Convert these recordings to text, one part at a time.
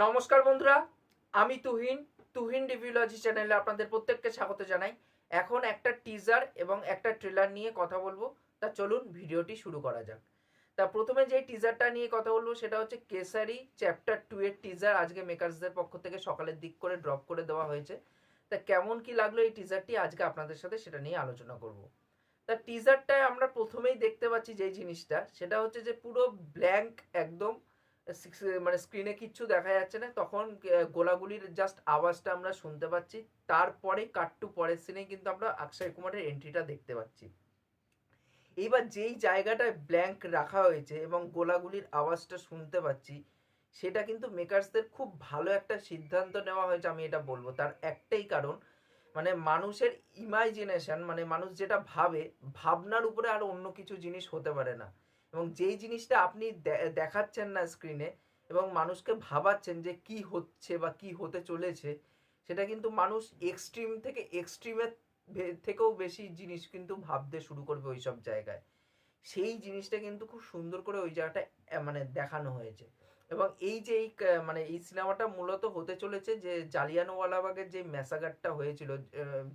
নমস্কার বন্ধুরা, আমি তুহিন রিভিউলজি চ্যানেলে আপনাদের প্রত্যেককে স্বাগত জানাই। এখন একটা টিজার এবং একটা ট্রেলার নিয়ে কথা বলবো। তা চলুন ভিডিওটি শুরু করা যাক। তা প্রথমে যে টিজারটা নিয়ে কথা বলবো সেটা হচ্ছে কেসারি চ্যাপ্টার 2 এর টিজার। আজকে মেকার্সদের পক্ষ থেকে সকালের দিক করে ড্রপ করে দেওয়া হয়েছে। তা কেমন কি লাগলো এই টিজারটি আজকে আপনাদের সাথে সেটা নিয়ে আলোচনা করব। তা টিজারটায় আমরা প্রথমেই দেখতে পাচ্ছি যে জিনিসটা সেটা হচ্ছে যে পুরো ব্ল্যাঙ্ক একদম, মানে স্ক্রিনে কিচ্ছু দেখা যাচ্ছে না। তখন গোলাগুলির জাস্ট আওয়াজটা আমরা শুনতে পাচ্ছি। তারপরে কাট টু পরের সিনে কিন্তু আমরা অক্ষয় কুমারের এন্ট্রিটা দেখতে পাচ্ছি। এইবার যেই জায়গাটায় ব্ল্যাঙ্ক রাখা হয়েছে এবং গোলাগুলির আওয়াজটা শুনতে পাচ্ছি, সেটা কিন্তু মেকার্সদের খুব ভালো একটা সিদ্ধান্ত নেওয়া হয়েছে। আমি এটা বলবো তার একটাই কারণ, মানে মানুষের ইমাজিনেশন, মানে মানুষ যেটা ভাবে, ভাবনার উপরে আর অন্য কিছু জিনিস হতে পারে না। এবং যেই জিনিসটা আপনি দেখাচ্ছেন না স্ক্রিনে এবং মানুষকে ভাবাচ্ছেন যে কি হচ্ছে বা কি হতে চলেছে, সেটা কিন্তু মানুষ এক্সট্রিম থেকে এক্সট্রিমের থেকেও বেশি জিনিস কিন্তু ভাবতে শুরু করবে ওই সব জায়গায়। সেই জিনিসটা কিন্তু খুব সুন্দর করে ওই জায়গাটা মানে দেখানো হয়েছে। এবং এই যে মানে এই সিনেমাটা মূলত হতে চলেছে যে জালিয়ানওয়ালাবাগের যে ম্যাসাগারটা হয়েছিল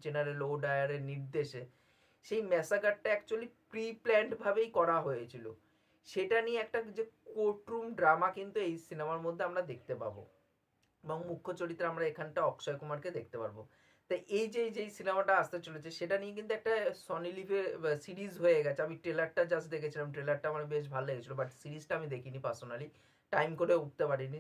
জেনারেল ও ডায়ারের নির্দেশে, সেই ম্যাসাগারটা অ্যাকচুয়ালি প্রি প্ল্যান্ড ভাবেই করা হয়েছিল। সেটা নিয়ে একটা যে কোর্টরুম ড্রামা কিন্তু এই সিনেমার মধ্যে আমরা দেখতে পাবো এবং মুখ্য চরিত্রে আমরা এখানটা অক্ষয় কুমারকে দেখতে পারবো। তো এই যে যেই সিনেমাটা আসতে চলেছে সেটা নিয়ে কিন্তু একটা সনি লিভের সিরিজ হয়ে গেছে। আমি ট্রেলারটা জাস্ট দেখেছিলাম, ট্রেলারটা আমার বেশ ভালো লেগেছিলো, বাট সিরিজটা আমি দেখিনি পার্সোনালি, টাইম করে উঠতে পারিনি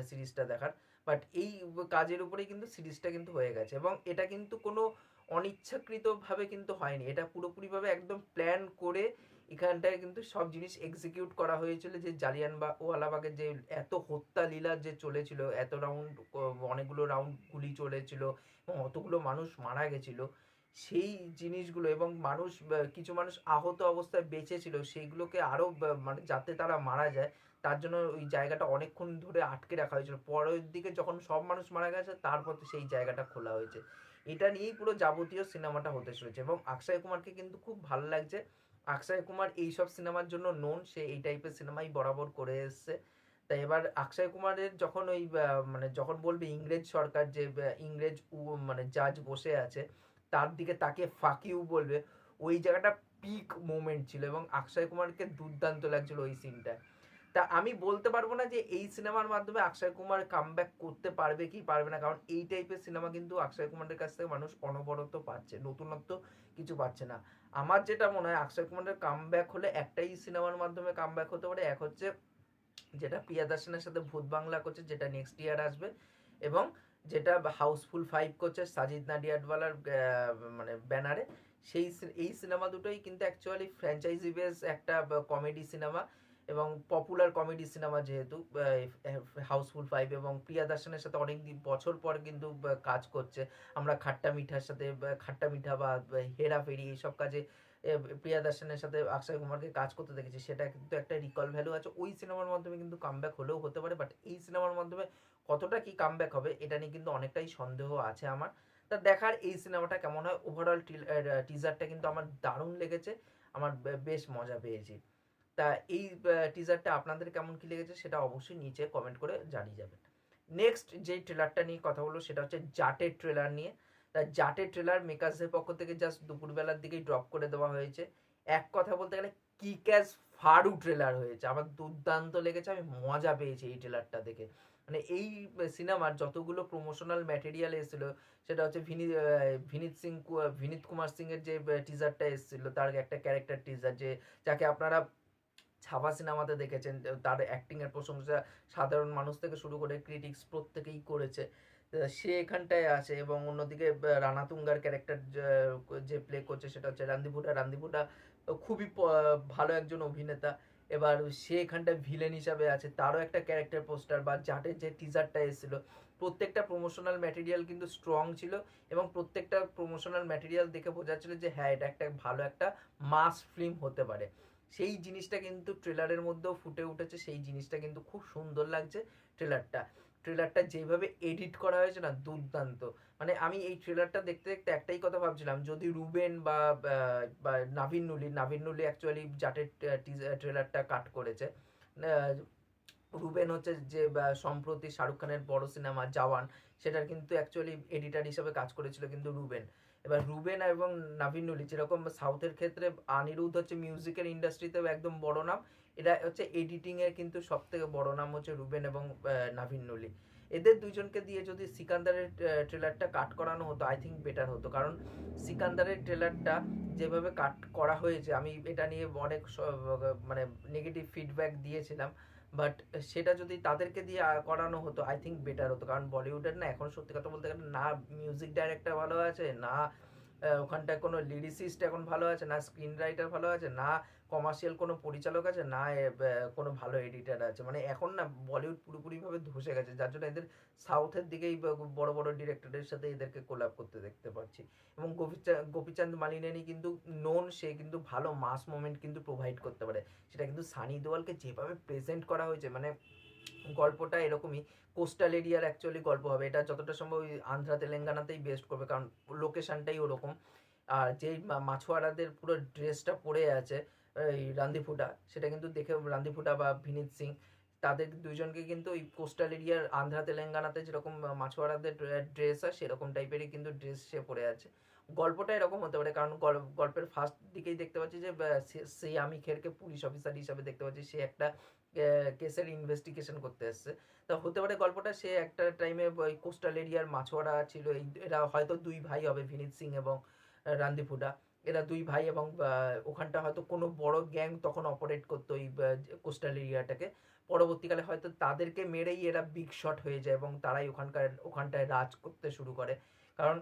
সিরিজটা দেখার। বাট এই কাজের উপরেই কিন্তু সিরিজটা কিন্তু হয়ে গেছে এবং এটা কিন্তু কোনো অনিচ্ছাকৃতভাবে কিন্তু হয়নি, এটা পুরোপুরিভাবে একদম প্ল্যান করে এখানটায় কিন্তু সব জিনিস এক্সিকিউট করা হয়েছিল। যে জালিয়ান বা ওয়ালাবাগের যে এত হত্যা লীলা যে চলেছিল, এত রাউন্ড, অনেকগুলো রাউন্ড গুলি চলেছিল এবং অতগুলো মানুষ মারা গেছিল, সেই জিনিসগুলো এবং মানুষ, কিছু মানুষ আহত অবস্থায় বেঁচে ছিল, সেইগুলোকে আরও মানে যাতে তারা মারা যায় তার জন্য ওই জায়গাটা অনেকক্ষণ ধরে আটকে রাখা হয়েছিল। পরের দিকে যখন সব মানুষ মারা গেছে তারপর তো সেই জায়গাটা খোলা হয়েছে। এটা নিয়েই পুরো যাবতীয় সিনেমাটা হতে চলেছে এবং অক্ষয় কুমারকে কিন্তু খুব ভালো লাগছে। অক্ষয় কুমার এইসব সিনেমার জন্য নোন, সে এই টাইপের সিনেমাই বরাবর করে এসছে। তাই এবার অক্ষয় কুমারের যখন ওই মানে যখন বলবে ইংরেজ সরকার, যে ইংরেজ মানে জাজ বসে আছে তার দিকে তাকে ফাঁক ইউ বলবে, ওই জায়গাটা পিক মোমেন্ট ছিল এবং অক্ষয় কুমারকে দুর্দান্ত লাগছিল ওই সিনটা। তা আমি বলতে পারবো না যে এই সিনেমার মাধ্যমে অক্ষয় কুমার কামব্যাক করতে পারবে কি পারবে না, কারণ এই টাইপের সিনেমা কিন্তু অক্ষয় কুমারের কাছ থেকে মানুষ অনবরত পাচ্ছে, নতুনত্ব কিছু পাচ্ছে না। আমার যেটা মনে হয় অক্ষয় কুমারের কামব্যাক হলে একটাই সিনেমার মাধ্যমে কামব্যাক হতে পারে, এক হচ্ছে যেটা প্রিয়াদর্শনের সাথে ভূত বাংলা করছে, যেটা নেক্সট ইয়ার আসবে, এবং যেটা হাউসফুল 5 করছে সাজিদ নাডিয়াডওয়ালার মানে ব্যানারে। সেই এই সিনেমা দুটোই কিন্তু অ্যাকচুয়ালি ফ্র্যাঞ্চাইজি বেস একটা কমেডি সিনেমা এবং পপুলার কমেডি সিনেমা, যেহেতু হাউসফুল 5 এবং প্রিয়াদর্শনের সাথে অনেক বছর পর কিন্তু কাজ করছে। আমরা খাট্টা মিঠার সাথে, খাট্টা মিঠা বা হেরাফেরি এইসব কাজে প্রিয়াদর্শনের সাথে অক্ষয় কুমারকে কাজ করতে দেখেছি, সেটা কিন্তু একটা রিকল ভ্যালু আছে। ওই সিনেমার মাধ্যমে কিন্তু কামব্যাক হলেও হতে পারে, বাট এই সিনেমার মাধ্যমে কতটা কি কামব্যাক হবে এটা নিয়ে কিন্তু অনেকটাই সন্দেহ আছে আমার। তা দেখার এই সিনেমাটা কেমন হয়। ওভারঅল টিজারটা কিন্তু আমার দারুণ লেগেছে, আমার বেশ মজা পেয়েছি। তা এই টিজারটা আপনাদের কেমন কি লেগেছে সেটা অবশ্যই নিচে কমেন্ট করে জানিয়ে যাবেন। নেক্সট যে ট্রেলারটা নিয়ে কথা বলবো সেটা হচ্ছে জাটের ট্রেলার নিয়ে। তা জাটের ট্রেলার মেকার্সদের পক্ষ থেকে জাস্ট দুপুরবেলার দিকেই ড্রপ করে দেওয়া হয়েছে। এক কথা বলতে গেলে কিক-অ্যাস ফাড়ু ট্রেলার হয়েছে, আমার দুর্দান্ত লেগেছে, আমি মজা পেয়েছি এই ট্রেলারটা দেখে। মানে এই সিনেমার যতগুলো প্রমোশনাল ম্যাটেরিয়াল এসেছিলো, সেটা হচ্ছে ভিনিত কুমার সিং এর যে টিজারটা এসেছিল, তার একটা ক্যারেক্টার টিজার, যে যাকে আপনারা ছাপা সিনেমাতে দেখেছেন, তার অ্যাক্টিং এর প্রশংসা সাধারণ মানুষ থেকে শুরু করে ক্রিটিক্স প্রত্যেকেই করেছে। সে এখানটায় আছে এবং অন্যদিকে রানা তুঙ্গার ক্যারেক্টার যে প্লে করছে সেটা হচ্ছে রান্দিভুটা খুবই ভালো একজন অভিনেতা। এবার সে এখানটায় ভিলেন হিসাবে আছে, তারও একটা ক্যারেক্টার পোস্টার বা জাটের যে টিজারটা এসেছিল, প্রত্যেকটা প্রমোশনাল ম্যাটেরিয়াল কিন্তু স্ট্রং ছিল এবং প্রত্যেকটা প্রমোশনাল ম্যাটেরিয়াল দেখে বোঝা যাচ্ছিল যে হ্যাঁ এটা একটা ভালো একটা মাস ফিল্ম হতে পারে। সেই জিনিসটা কিন্তু ট্রেলারের মধ্যেও ফুটে উঠেছে, সেই জিনিসটা কিন্তু খুব সুন্দর লাগছে। ট্রেলারটা যেভাবে এডিট করা হয়েছে না, দুর্দান্ত। মানে আমি এই ট্রেলারটা দেখতে দেখতে একটাই কথা ভাবছিলাম, যদি রুবেন বা নাভিন নুলি অ্যাকচুয়ালি জাটের ট্রেলারটা কাট করেছে, রুবেন হচ্ছে যে সম্প্রতি শাহরুখ খানের বড় সিনেমা জওয়ান, সেটার কিন্তু অ্যাকচুয়ালি এডিটার হিসেবে কাজ করেছিল কিন্তু রুবেন। এবার রুবেন এবং নাভিন নুলি যেরকম সাউথের ক্ষেত্রে অনিরুদ্ধ হচ্ছে মিউজিকের ইন্ডাস্ট্রিতেও একদম বড় নাম, এটা হচ্ছে এডিটিং এর কিন্তু সব থেকে বড় নাম হচ্ছে রুবেন এবং নাভিন নুলি। এদের দুইজনকে দিয়ে যদি সিকান্দারের ট্রেলারটা কাট করানো হতো আই থিঙ্ক বেটার হতো, কারণ সিকান্দারের ট্রেলারটা যেভাবে কাট করা হয়েছে আমি এটা নিয়ে অনেক মানে নেগেটিভ ফিডব্যাক দিয়েছিলাম, বাট সেটা যদি তাদেরকে দিয়ে করানো হতো আই থিঙ্ক বেটার হতো। কারণ বলিউডের না এখন সত্যি কথা বলতে গেলে না মিউজিক ডাইরেক্টর ভালো আছে, না ওখানটায় কোনো লিরিসিস্ট এখন ভালো আছে, না স্ক্রিন রাইটার ভালো আছে, না কমার্শিয়াল কোনো পরিচালক আছে, না কোনো ভালো এডিটার আছে। মানে এখন না বলিউড পুরোপুরিভাবে ধসে গেছে, যার জন্য এদের সাউথের দিকেই বড় বড় ডিরেক্টরের সাথে এদেরকে কোলাব করতে দেখতে পাচ্ছি। এবং গোপীচাঁদ মালিনী কিন্তু নোন, সে কিন্তু ভালো মাস মোমেন্ট কিন্তু প্রোভাইড করতে পারে। সেটা কিন্তু সানি দেওয়ালকে যেভাবে প্রেজেন্ট করা হয়েছে, মানে গল্পটা এরকমই কোস্টাল এরিয়ার অ্যাকচুয়ালি গল্প হবে, এটা যতটা সম্ভব ওই আন্ধ্রা তেলেঙ্গানাতেই বেস্ট করবে, কারণ লোকেশনটাই ওরকম। আর যেই মাছুয়ারাদের পুরো ড্রেসটা পরে আছে এই রান্দিফুটা, সেটা কিন্তু দেখে রান্দিফুটা বা ভিনিত সিং, তাদের দুইজনকে কিন্তু ওই কোস্টাল এরিয়ার আন্ধ্রা তেলেঙ্গানাতে যেরকম মাছুয়ারাদের ড্রেস হয় সেরকম টাইপেরই কিন্তু ড্রেস সে পরে আছে। গল্পটা এরকম হতে পারে, কারণ গল্পের ফার্স্ট দিকেই দেখতে পাচ্ছি যে সিয়ামি খেরকে পুলিশ অফিসার হিসাবে দেখতে পাচ্ছি, সে একটা কেসের ইনভেস্টিগেশন করতে এসছে। তা হতে পারে গল্পটা সে একটা টাইমে ওই কোস্টাল এরিয়ার মাছুয়ারা ছিল, এই এরা হয়তো দুই ভাই হবে ভিনিত সিং এবং রান্দিফুডা, এরা দুই ভাই এবং ওখানটা হয়তো কোনো বড় গ্যাং তখন অপারেট করতো ওই কোস্টাল এরিয়াটাকে। পরবর্তীকালে হয়তো তাদেরকে মেরেই এরা বিগ শট হয়ে যায় এবং তারাই ওখানটায় রাজ করতে শুরু করে। কারণ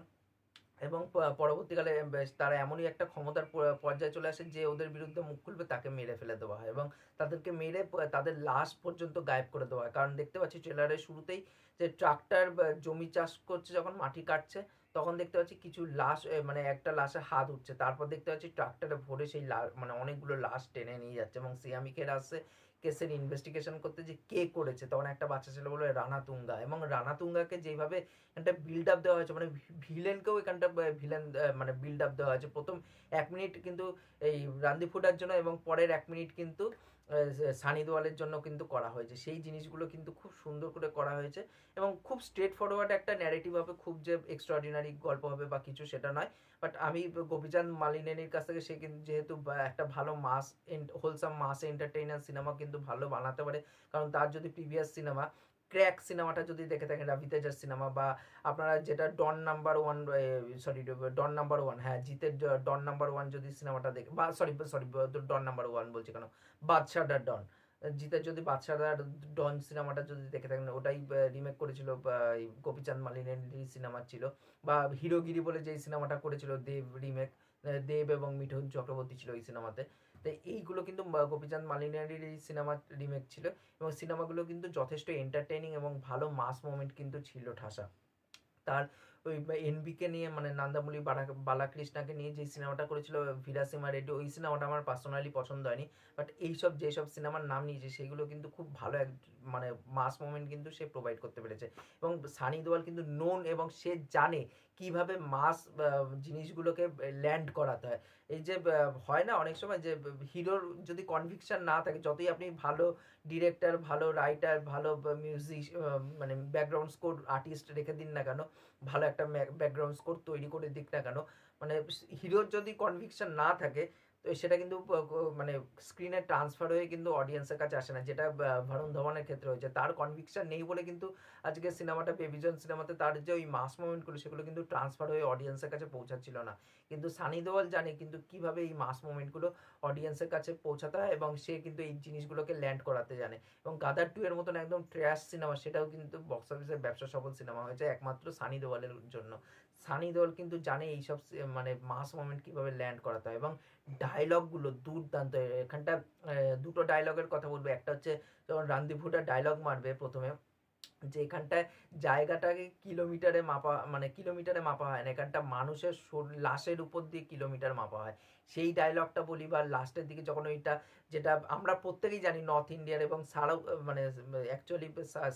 এবং পরবর্তীকালে তারা এমনই একটা ক্ষমতার পর্যায়ে চলে আসে যে ওদের বিরুদ্ধে মুখ খুলবে তাকে মেরে ফেলে দেওয়া হয় এবং তাদেরকে মেরে তাদের লাশ পর্যন্ত গায়েব করে দেওয়া হয়। কারণ দেখতে পাচ্ছি ট্রেলারের শুরুতেই যে ট্রাক্টর জমি চাষ করছে, যখন মাটি কাটছে তখন দেখতে পাচ্ছি কিছু লাশ, মানে একটা লাশে হাত উঠছে, তারপর দেখতে পাচ্ছি ট্রাক্টরে ভরে সেই মানে অনেকগুলো লাশ টেনে নিয়ে যাচ্ছে এবং সিয়ামিকের আসছে কেসের ইনভেস্টিগেশন করতে যে কে করেছে। তখন একটা বাচ্চা ছেলে বলবে রানাতুঙ্গা, এবং রানাতুঙ্গাকে যেভাবে একটা বিল্ড আপ দেওয়া হয়েছে, মানে ভিলেনকেও এখানটা ভিলেন মানে বিল্ড আপ দেওয়া হয়েছে। প্রথম 1 মিনিট কিন্তু এই রান্দিফুটার জন্য এবং পরের 1 মিনিট কিন্তু সানি দেওয়ালের জন্য কিন্তু করা হয়েছে। সেই জিনিসগুলো কিন্তু খুব সুন্দর করে করা হয়েছে এবং খুব স্ট্রেট ফরওয়ার্ড একটা ন্যারেটিভ হবে, খুব যে এক্সট্রাঅর্ডিনারি গল্প হবে বা কিছু সেটা নয়। বাট আমি গোপীচাঁদ মালিনীর কাছ থেকে সে কিন্তু যেহেতু একটা ভালো মাস হোলসাম মাস এন্টারটেইনার সিনেমা কিন্তু ভালো বানাতে পারে, কারণ তার যদি প্রিভিয়াস সিনেমা ক্র্যাক সিনেমাটা যদি দেখে থাকেন, রবি তেজার সিনেমা, বা আপনারা যেটা ডন নাম্বার ওয়ান, সরি ডন নাম্বার ওয়ান, হ্যাঁ জিতের ডন নাম্বার ওয়ান যদি সিনেমাটা দেখে, বা সরি সরি ডন নাম্বার ওয়ান বলছি কেন, বাদশাদার ডন, জিতের যদি বাদশাদার ডন সিনেমাটা যদি দেখে থাকেন, ওটাই রিমেক করেছিল গোপীচাঁদ মালিনীর সিনেমা ছিল। বা হিরোগিরি বলে যেই সিনেমাটা করেছিল দেব রিমেক, দেব এবং মিঠুন চক্রবর্তী ছিল এই সিনেমাতে। তো এইগুলো কিন্তু গোপীচাঁদ মালিনীর এই সিনেমা রিমেক ছিল এবং সিনেমাগুলো কিন্তু যথেষ্ট এন্টারটেইনিং এবং ভালো মাস মোমেন্ট কিন্তু ছিল ঠাসা। তার ওই এনবিকে নিয়ে, মানে নান্দামুলি বালাকৃষ্ণাকে নিয়ে যে সিনেমাটা করেছিল ভিরাসিমা রেড্ডি, ওই সিনেমাটা আমার পার্সোনালি পছন্দ হয়নি। বাট এইসব যেসব সিনেমার নাম নিয়েছে সেগুলো কিন্তু খুব ভালো মানে মাস মোমেন্ট কিন্তু সে প্রোভাইড করতে পেরেছে। এবং সানি দেওয়াল কিন্তু নোন এবং সে জানে কিভাবে মাস জিনিসগুলোকে ল্যান্ড করাতে হয়। এই যে হয় না অনেক সময় যে হিরোর যদি কনভিকশন না থাকে, যতই আপনি ভালো ডিরেক্টর, ভালো রাইটার, ভালো মিউজিক মানে ব্যাকগ্রাউন্ড স্কোর আর্টিস্ট রেখে দিন না কেন, ভালো একটা ব্যাকগ্রাউন্ড স্কোর তৈরি করে দিক না কেন, মানে হিরোর যদি কনভিকশন না থাকে তো সেটা কিন্তু মানে স্ক্রিনে ট্রান্সফার হয়ে কিন্তু অডিয়েন্সের কাছে আসে না, যেটা ভারুণ ধওয়ানের ক্ষেত্রে হয়েছে। তার কনভিকশন নেই বলে কিন্তু আজকে সিনেমাটা বেবিজন সিনেমাতে তার যে ওই মাস মোমেন্টগুলো সেগুলো কিন্তু ট্রান্সফার হয়ে অডিয়েন্সের কাছে পৌঁছাচ্ছিল না। কিন্তু সানি দেওয়াল জানে কিন্তু কিভাবে এই মাস মোমেন্টগুলো অডিয়েন্সের কাছে পৌঁছাতে হয় এবং সে কিন্তু এই জিনিসগুলোকে ল্যান্ড করাতে জানে। এবং গাদার 2 এর মতন একদম ট্র্যাশ সিনেমা, সেটাও কিন্তু বক্স অফিসে ব্যবসা সফল সিনেমা হয়েছে একমাত্র সানি দেওয়ালের জন্য। সানি দেওয়াল কিন্তু জানে এইসব মানে মাস মোমেন্ট কিভাবে ল্যান্ড করাতে হয় এবং ডায়লগগুলো দুর্দান্ত। এখানটা দুটো ডায়লগের কথা বলবো, একটা হচ্ছে যখন রান্দিভুটা ডায়লগ মারবে প্রথমে, যে এখানটায় জায়গাটাকে কিলোমিটারে মাপা, মানে কিলোমিটারে মাপা হয় না, এখানটা মানুষের লাশের উপর দিয়ে কিলোমিটার মাপা হয়। সেই ডায়লগটা বলি, বা লাস্টের দিকে যখন ওইটা, যেটা আমরা প্রত্যেকেই জানি নর্থ ইন্ডিয়ার এবং সারা মানে অ্যাকচুয়ালি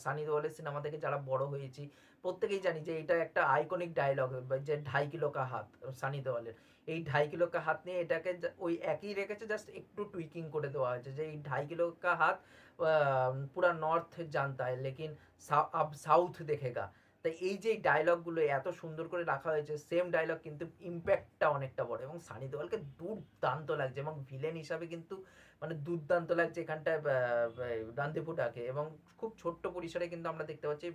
সানি দেওয়ালের সিনেমা থেকে যারা বড় হয়েছি প্রত্যেকেই জানি যে এটা একটা আইকনিক ডায়লগ, যে 2.5 কিলো কা হাত, সানি দেওয়ালের এই 2.5 কিলো কা হাত নিয়ে এটাকে ওই একই রেখেছে, জাস্ট একটু টুইকিং করে দেওয়া হয়েছে যে এই 2.5 কিলো কা হাত পুরা নর্থ জানতা है लेकिन अब साउथ देखेगा। তাই এই যে ডায়লগগুলো এত সুন্দর করে রাখা হয়েছে, সেম ডায়লগ কিন্তু ইম্প্যাক্টটা অনেকটা বড়, এবং সানি দেওয়ালকে দুর্দান্ত লাগছে এবং ভিলেন হিসাবে কিন্তু মানে দুর্দান্ত লাগছে এখানটায় রান্দিপুটাকে। এবং খুব ছোট্ট পরিসরে কিন্তু আমরা দেখতে পাচ্ছি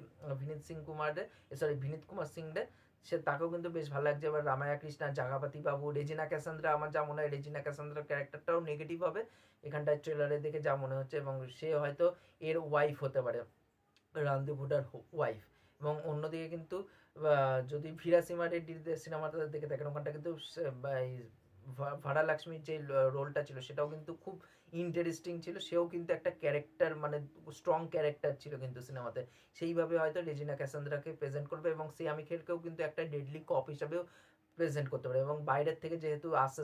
বিনীত কুমার সিং রে, সে তাকেও কিন্তু বেশ ভালো লাগছে। এবার রামায়া কৃষ্ণা, জাগাপাতি বাবু, রেজিনা ক্যাসান্দ্রা, আমার যা মনে হয় রেজিনা ক্যাসান্দ্রার ক্যারেক্টারটাও নেগেটিভ হবে এখানটায় ট্রেলারে দেখে যা মনে হচ্ছে, এবং সে হয়তো এর ওয়াইফ হতে পারে, রানদীপ হুডার ওয়াইফ। এবং অন্যদিকে কিন্তু যদি ভিরাসিমা রেড্ডির সিনেমাটা দেখে দেখেন, ওখানটা কিন্তু ভাড়া লক্ষ্মীর যে রোলটা ছিল সেটাও কিন্তু খুব ইন্টারেস্টিং ছিল, সেও কিন্তু একটা ক্যারেক্টার মানে স্ট্রং ক্যারেক্টার ছিল কিন্তু সিনেমাতে। সেইভাবে হয়তো রেজিনা ক্যাসান্দ্রাকে প্রেজেন্ট করবে, এবং সিয়ামি খেরকেও কিন্তু একটা ডেডলি কপ হিসাবেও প্রেজেন্ট করতে পারে। এবং বাইরের থেকে যেহেতু আসছে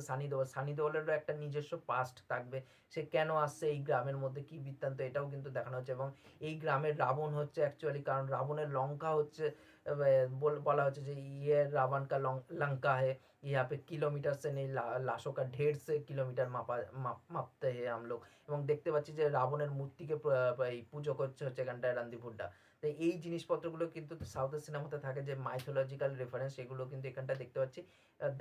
সানি দেওয়ালেরও একটা নিজস্ব পাস্ট থাকবে, সে কেন আসছে এই গ্রামের মধ্যে, কি বৃত্তান্ত, এটাও কিন্তু দেখানো হচ্ছে। এবং এই গ্রামের রাবণ হচ্ছে অ্যাকচুয়ালি, কারণ রাবণের লঙ্কা হচ্ছে, বলা হচ্ছে যে ইয়ে রাবণ কা লঙ্কা হে, यहाँ पे किलोमीटर से नहीं लाशों का 1.5 किलोमीटर মাপতে হে हम लोग। এবং দেখতে পাচ্ছি যে রাবণের মূর্তিকে পুজো করছে হচ্ছে এখানটায় রান্দিপুরটা। তো এই জিনিসপত্রগুলো কিন্তু সাউথের সিনেমাতে থাকে, যে মাইথোলজিক্যাল রেফারেন্স, সেগুলো কিন্তু এখানটা দেখতে পাচ্ছি।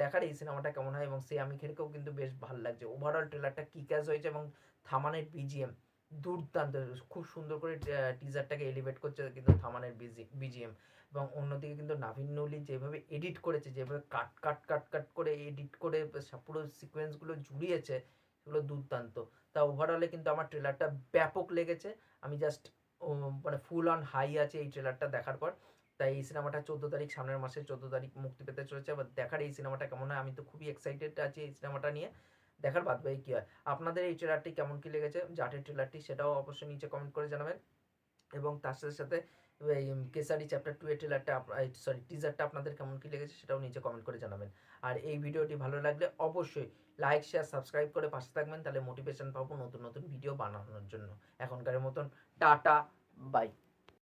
দেখার এই সিনেমাটা কেমন হয়, এবং সিয়ামি খেরকেও কিন্তু বেশ ভালো লাগছে। ওভারঅল ট্রেলারটা কিক-অ্যাস হয়েছে, এবং থামানের বিজিএম দুর্দান্ত, খুব সুন্দর করে টিজারটাকে এলিভেট করছে কিন্তু থামানের বিজিএম। এবং অন্যদিকে কিন্তু নাভিন নৌলি যেভাবে এডিট করেছে, যেভাবে কাট কাট কাট কাট করে এডিট করে পুরো সিকোয়েন্সগুলো জুড়িয়েছে, সেগুলো দুর্দান্ত। তা ওভারঅলে কিন্তু আমার ট্রেলারটা ব্যাপক লেগেছে। আমি জাস্ট মানে ফুল অন হাই আছে এই ট্রেলারটা দেখার পর। তাই এই সিনেমাটা 14 তারিখ, সামনের মাসের 14 তারিখ মুক্তি পেতে চলেছে। আবার দেখার এই সিনেমাটা কেমন হয়, আমি তো খুবই এক্সাইটেড আছি এই সিনেমাটা নিয়ে। দেখার বাদ বাকি কী হয়। আপনাদের এই ট্রেলারটি কেমন কী লেগেছে, জাটের ট্রেলারটি, সেটাও অবশ্যই নিচে কমেন্ট করে জানাবেন। এবং তার সাথে সাথে এই কেসারি চ্যাপ্টার 2 এর ট্রেলারটা টিজারটা আপনাদের কেমন কী লেগেছে সেটাও নিচে কমেন্ট করে জানাবেন। আর এই ভিডিওটি ভালো লাগলে অবশ্যই লাইক, শেয়ার, সাবস্ক্রাইব করে পাশে থাকবেন, তাহলে মোটিভেশন পাবো নতুন নতুন ভিডিও বানানোর জন্য। এখনকার মতন টাটা, বাই।